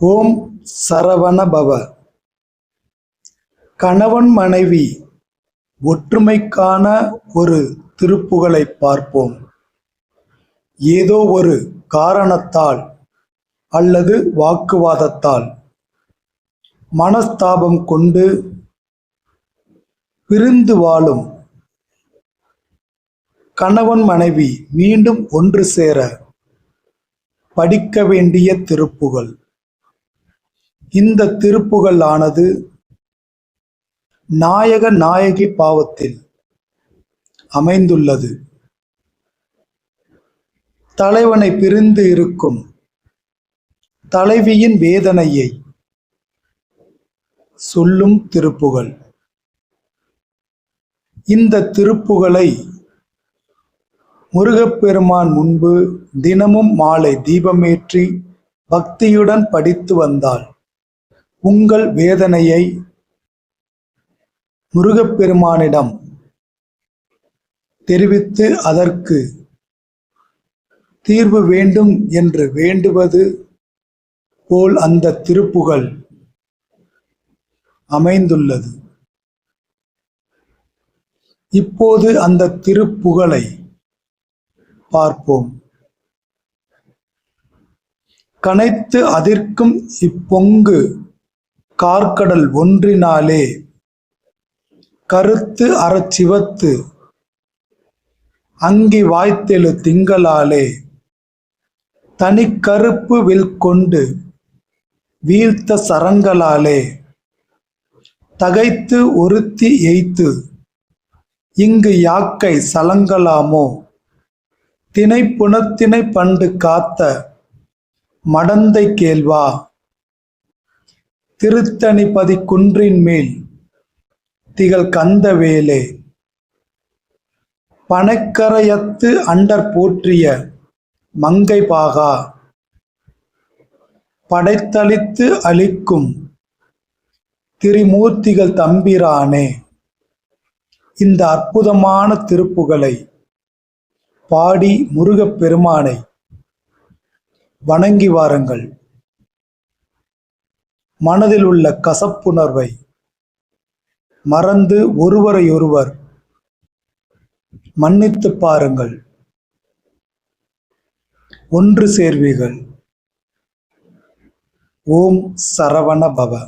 ஓம் சரவண பவ. கணவன் மனைவி ஒற்றுமைக்கான ஒரு திருப்புகழை பார்ப்போம். ஏதோ ஒரு காரணத்தால் அல்லது வாக்குவாதத்தால் மனஸ்தாபம் கொண்டு பிரிந்து வாழும் கணவன் மனைவி மீண்டும் ஒன்று சேர படிக்க வேண்டிய திருப்புகழ். இந்த திருப்புகழ் ஆனது நாயக நாயகி பாவத்தில் அமைந்துள்ளது. தலைவனை பிரிந்து இருக்கும் தலைவியின் வேதனையை சொல்லும் திருப்புகழ். இந்த திருப்புகழை முருகப்பெருமான் முன்பு தினமும் மாலை தீபமேற்றி பக்தியுடன் படித்து வந்தால் உங்கள் வேதனையை முருகப்பெருமானிடம் தெரிவித்து அதற்கு தீர்வு வேண்டும் என்று வேண்டுவது போல் அந்த திருப்புகழ் அமைந்துள்ளது. இப்போது அந்த திருப்புகழை பார்ப்போம். கனைத்து அதிர்க்கும் இப்பொங்கு கார்க்கடல் ஒன்றினாலே கருத்து அறச்சிவத்து அங்கி வாய்த்தெழு திங்களாலே தனி கருப்பு வில் கொண்டு வீழ்த்த சரங்களாலே தகைத்து ஒருத்தி எய்த்து இங்கு யாக்கை சலங்கலாமோ தினை புனத்தினை பண்டு காத்த மடந்தை கேள்வா திருத்தணிபதி குன்றின் மேல் திகழ் கந்தவேலே பனைக்கரையத்து அண்டர் போற்றிய மங்கை பாகா படைத்தளித்து அளிக்கும் திரிமூர்த்திகள் தம்பிரானே. இந்த அற்புதமான திருப்புகழை பாடி முருகப்பெருமானை வணங்கி வாருங்கள். மனதில் உள்ள கசப்புணர்வை மறந்து ஒருவரையொருவர் மன்னித்து பாருங்கள். ஒன்று சேர்வீர்கள். ஓம் சரவண பவ.